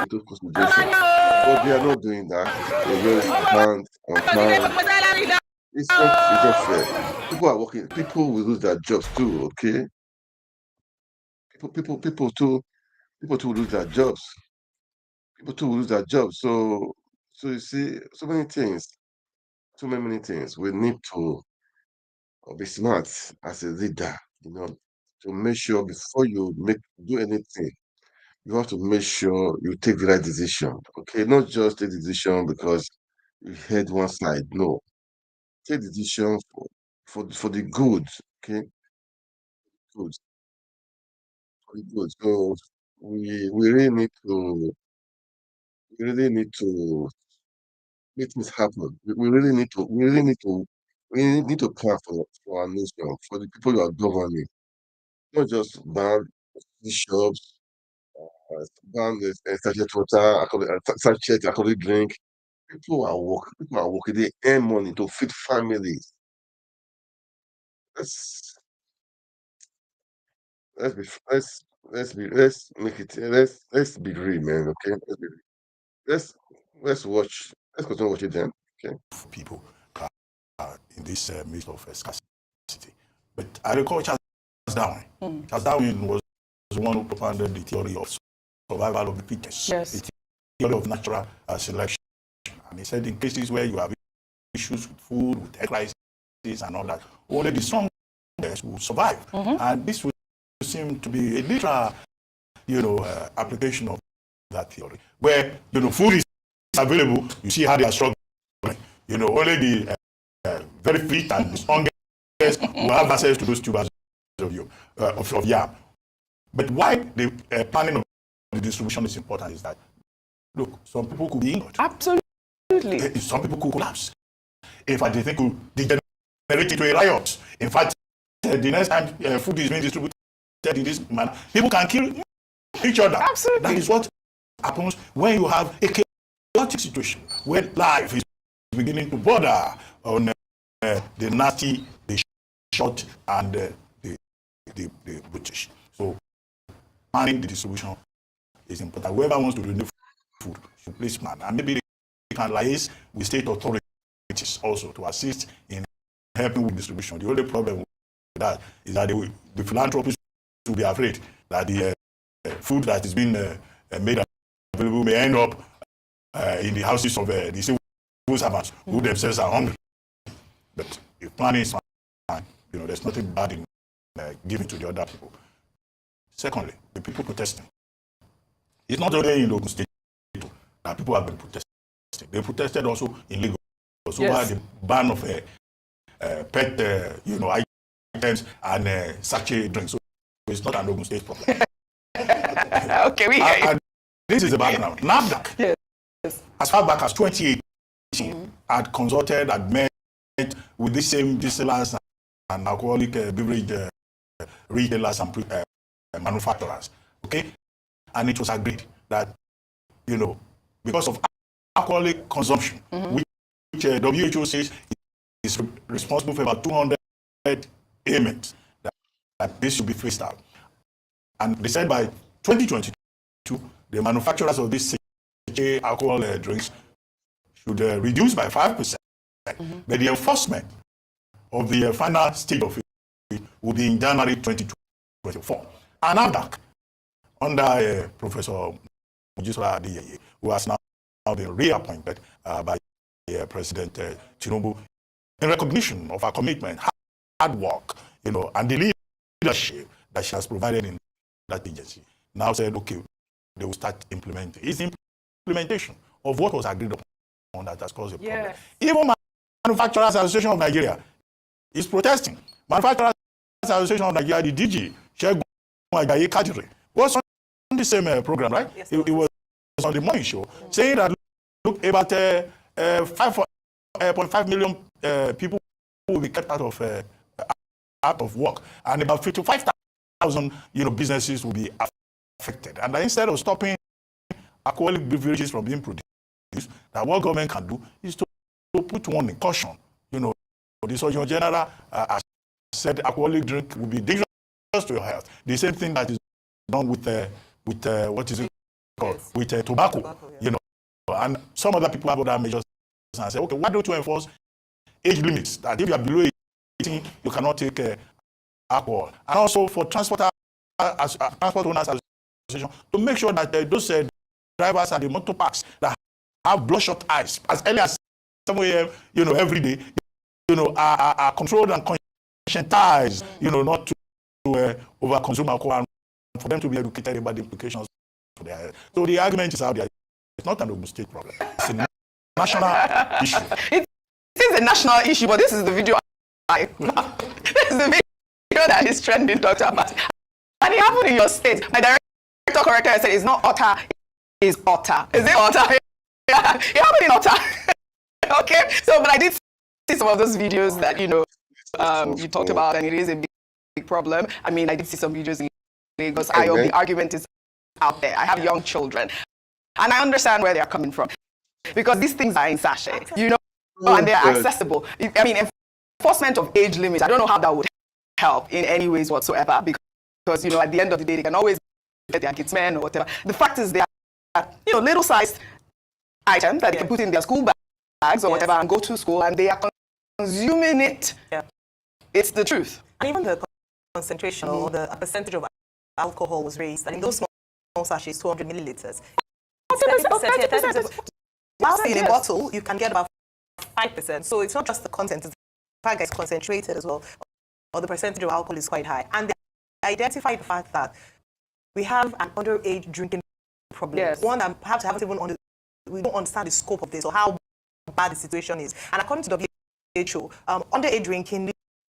Speaker 1: into consideration. But they are not doing that. They just hand on hand. It's not fair. People are working. People will lose their jobs too. Okay. People too will lose their jobs. People too will lose their jobs. So you see, so many things. We need to be smart as a leader. To make sure before you do anything, you have to make sure you take the right decision. Okay, not just take the decision because you heard one side. No, take the decision for the good. Okay, good for the good. So we really need to make things happen. We need to plan for our nation, for the people you are governing. Not just ban the shops, ban the sachet water, sachet alcoholic drink. People are working. They earn money to feed families. Let's make it. Let's be real, man. Okay, let's be real. Let's watch. Let's continue watching them. Okay.
Speaker 11: People in this midst of scarcity. But I recall Charles Darwin. Charles Darwin was one who propounded the theory of survival of the fittest.
Speaker 9: Yes.
Speaker 11: The theory of natural selection. And he said in cases where you have issues with food, with health crises and all that, only the strongest will survive. And this would seem to be a literal, application of that theory. Where, food is available, you see how they are struggling. Only the very fit and the strongest will have access to those tubers of yam. But why the planning of the distribution is important is that, look, some people could be injured.
Speaker 9: Absolutely.
Speaker 11: Some people could collapse. In fact, they could degenerate into a riot. In fact, the next time food is being distributed in this manner, people can kill each other.
Speaker 9: Absolutely.
Speaker 11: That is what happens when you have a chaotic situation, where life is beginning to border on the nasty, the short, and the British. So, planning the distribution is important. Whoever wants to renew food should please plan. And maybe they can liaise with state authorities also to assist in helping with distribution. The only problem with that is that the philanthropists will be afraid that the food that is being made available may end up in the houses of the civil servants who themselves are hungry. But if planning is fine, there's nothing bad in giving to the other people. Secondly, the people protesting. It's not only in Ogun State that people have been protesting. They protested also in Lagos over the ban of pet, items and sachet drinks. So it's not an Ogun State problem.
Speaker 9: Okay, we hear you.
Speaker 11: This is the background. NAFDAC, as far back as 2018, had consulted, had met with the same distillers and alcoholic beverage retailers and manufacturers, okay? And it was agreed that, you know, because of alcoholic consumption, which WHO says is responsible for about 200 ailments, that this should be phased out. And they said by 2022, the manufacturers of these alcohol drinks should reduce by 5%, but the enforcement of the final stage of it will be in January 2024. And NAFDAC, under Professor Mojisola Adeyeye, who has now been reappointed by President Tinubu, in recognition of her commitment, hard work, you know, and the leadership that she has provided in that agency, now said, okay, they will start implementing. It's the implementation of what was agreed upon that has caused a problem. Even Manufacturers Association of Nigeria is protesting. Manufacturers Association of Nigeria, the DG, Shegun Ajayi Kadiri, was on the same program, right? Yes, it was on the morning show, saying that, look, about 5.5 million people will be kept out of work, and about 55,000, you know, businesses will be affected. And instead of stopping alcoholic beverages from being produced, that what government can do is to put one in caution. You know, the Surgeon General has said alcoholic drink will be dangerous to your health. The same thing that is done with what is it called? With tobacco, you know. And some other people have other measures and say, okay, why don't you enforce age limits? That if you are below 18, you cannot take alcohol. And also for transport owners association to make sure that those drivers at the motor parks that have bloodshot eyes as early as 7 a.m., you know, every day, you know, are controlled and conscientized, you know, not to overconsume alcohol, and for them to be educated about the implications for their health. So the argument is out there. It's not an Ogun State problem. It's a national issue.
Speaker 9: It is a national issue, but this is the video. This is the video that is trending, Dr. Abbas. And it happened in your state. My director corrected and said it's not Otta, it's Otta. Is it Otta? Yeah, it happened in Otta. Okay, so but I did see some of those videos that, you know, you talked about, and it is a big problem. I mean, I did see some videos in Lagos. I hope the argument is out there. I have young children, and I understand where they are coming from, because these things are in sachet, you know, and they are accessible. I mean, enforcement of age limits, I don't know how that would help in any ways whatsoever, because, you know, at the end of the day, they can always get their kids men or whatever. The fact is, they are, you know, little-sized items that they can put in their school bags or whatever and go to school, and they are consuming it. It's the truth.
Speaker 12: And even the concentration or the percentage of alcohol was raised. And in those small sachets, 200 milliliters. 30%. Whilst in a bottle, you can get about 5%. So it's not just the content, it's the fact that it's concentrated as well, or the percentage of alcohol is quite high. And they identify the fact that we have an underage drinking problem. One that perhaps we don't understand the scope of this or how bad the situation is. And according to WHO, underage drinking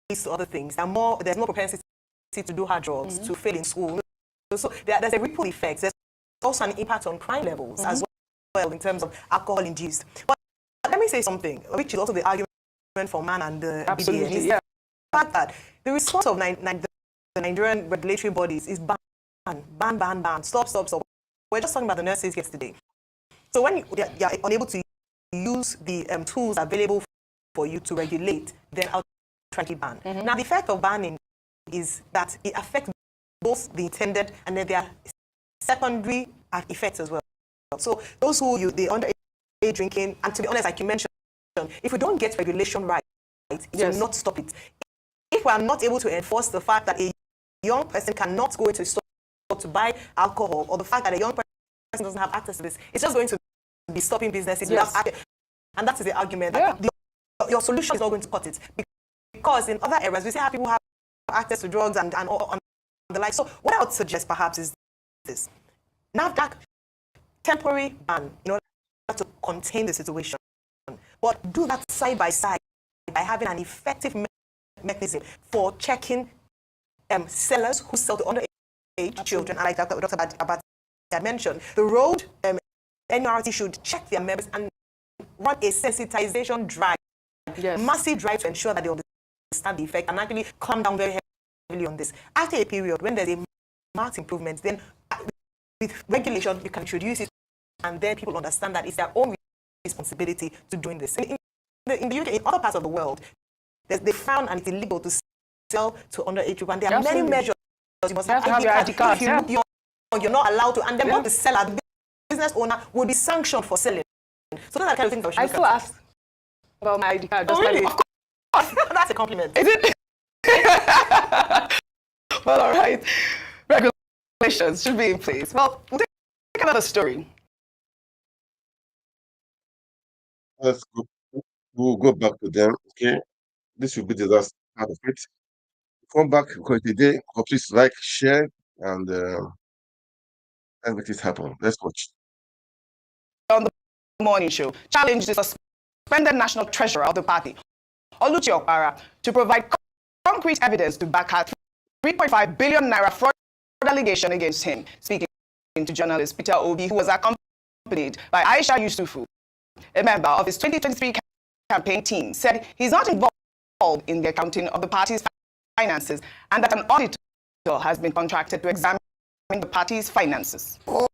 Speaker 12: leads to other things. There's more propensity to do hard drugs, to fail in school. So there's a ripple effect. There's also an impact on crime levels as well in terms of alcohol-induced. But let me say something, which is also the argument for man and the BDN, is the fact that the response of the Nigerian regulatory bodies is ban, stop. We're just talking about the nurses yesterday. So when you're unable to use the tools available for you to regulate, then outrightly ban. Now, the effect of banning is that it affects both the intended and then their secondary effects as well. So those who the underage drinking, and to be honest, like you mentioned, if we don't get regulation right, it will not stop it. If we are not able to enforce the fact that a young person cannot go into a store to buy alcohol, or the fact that a young person doesn't have access to this, it's just going to be stopping businesses without access. And that is the argument. That your solution is not going to cut it. Because in other areas, we see how people have access to drugs and the like. So what I would suggest perhaps is this. NAFDAC, temporary ban in order to contain the situation. But do that side by side by having an effective mechanism for checking sellers who sell to underage children. And like Dr. Abbas had mentioned, the road NRT should check their members and run a sensitization drive, massive drive to ensure that they understand the effect and actually come down very heavily on this. After a period, when there's a marked improvement, then with regulation, you can introduce it, and then people understand that it's their own responsibility to doing this. In the UK, in other parts of the world, they found and it's illegal to sell to underage people, and there are many measures. You must have your ID card. If you look young, you're not allowed to, and then both the seller, the business owner, will be sanctioned for selling. So those are the kind of things I
Speaker 8: still ask about my ID card.
Speaker 12: Oh, really? Of course. That's a compliment.
Speaker 8: Is it? Well, all right. Regulations should be in place. Well, we'll take another story.
Speaker 1: Let's go. We'll go back to them. Okay, this will be the last part of it. Come back because today, please like, share, and make this happen. Let's watch.
Speaker 8: On the morning show, challenged the suspended national treasurer of the party, Oluchi Okpara, to provide concrete evidence to back her 3.5 billion naira fraud allegation against him. Speaking to journalist Peter Obi, who was accompanied by Aisha Yusufu, a member of his 2023 campaign team, said he's not involved in the accounting of the party's finances and that an auditor has been contracted to examine the party's finances.
Speaker 3: All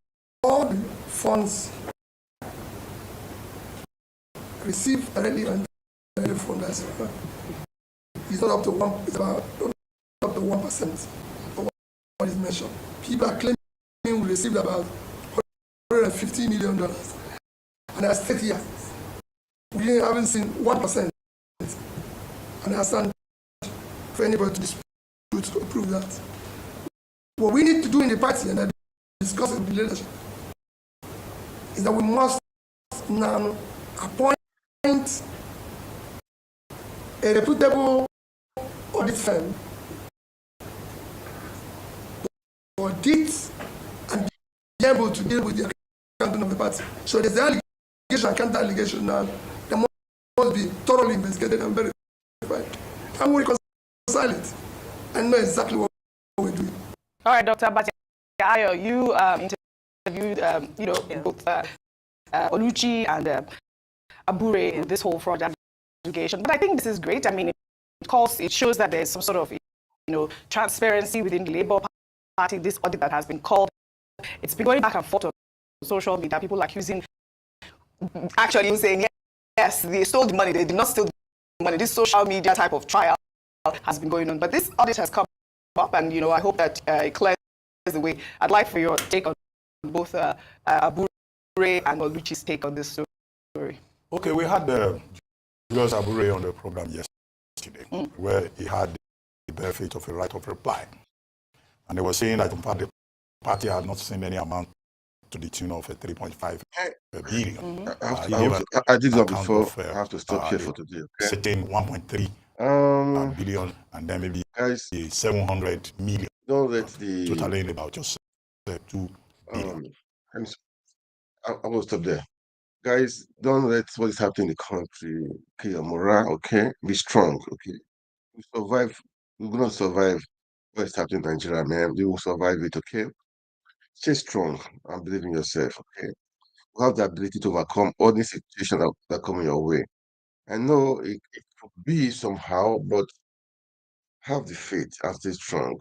Speaker 3: the funds received directly and indirectly from that is not up to 1%. It's about not up to 1% of what is mentioned. People are claiming we received about $150 million, and I said here we haven't seen 1%, and I stand for anybody to dispute to prove that. What we need to do in the party, and I discuss it with the leadership, is that we must now appoint a reputable audit firm to audit and be able to deal with the accounting of the party. So there's the allegation and counter-allegation now. They must be thoroughly investigated and verified. And we reconcile it and know exactly what we're doing.
Speaker 8: All right, Dr. Ayo, you interviewed both Oluchi and Abure in this whole fraud allegation. But I think this is great. I mean, it shows that there's some sort of transparency within the Labour Party. This audit that has been called, it's been going back and forth on social media. People accusing, actually saying, yes, they stole the money. They did not steal the money. This social media type of trial has been going on. But this audit has come up, and I hope that it clears the way. I'd like for your take on both Abure and Oluchi's take on this story.
Speaker 11: Okay, we had Julius Abure on the program yesterday, where he had the benefit of a right of reply. And they were saying that, in fact, the party had not seen any amount to the tune of 3.5 billion.
Speaker 1: I did that before. I have to stop here for today. Okay?
Speaker 11: Setting 1.3 billion, and then maybe
Speaker 1: guys,
Speaker 11: 700 million.
Speaker 1: Don't let the
Speaker 11: totaling about just 2 billion.
Speaker 1: I will stop there. Guys, don't let what is happening in the country kill your morale, okay? Be strong, okay? We survive. We're gonna survive what is happening in Nigeria, man. We will survive it, okay? Stay strong and believe in yourself, okay? You have the ability to overcome all these situations that come your way. I know it could be somehow, but have the faith and stay strong.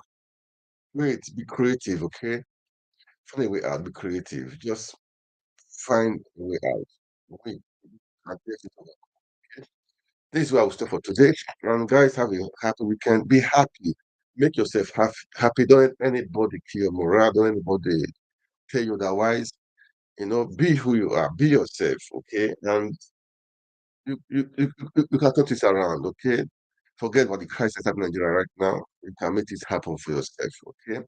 Speaker 1: Wait, be creative, okay? Find a way out, be creative. Just find a way out. Wait, and get it over. Okay? This is where I will stop for today. And guys, have a happy weekend. Be happy. Make yourself happy. Don't let anybody kill your morale. Don't let anybody tell you otherwise. Be who you are. Be yourself, okay? And you can turn this around, okay? Forget about the crisis happening in Nigeria right now. You can make this happen for yourself, okay?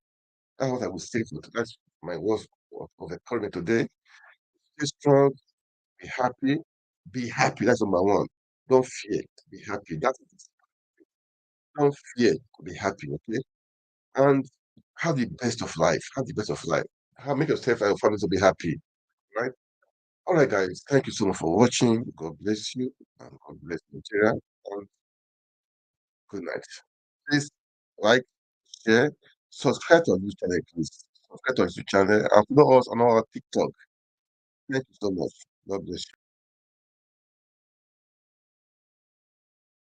Speaker 1: That's what I would say. That's my words of encouragement today. Stay strong. Be happy. Be happy. That's number one. Don't fear. Be happy. Don't fear. Be happy. Okay. And have the best of life. Have the best of life. Make yourself and your family to be happy. Right. All right, guys. Thank you so much for watching. God bless you and God bless Nigeria. And good night. Please like, share, subscribe to our YouTube channel, please. Subscribe to our YouTube channel and follow us on our TikTok. Thank you so much. God bless you.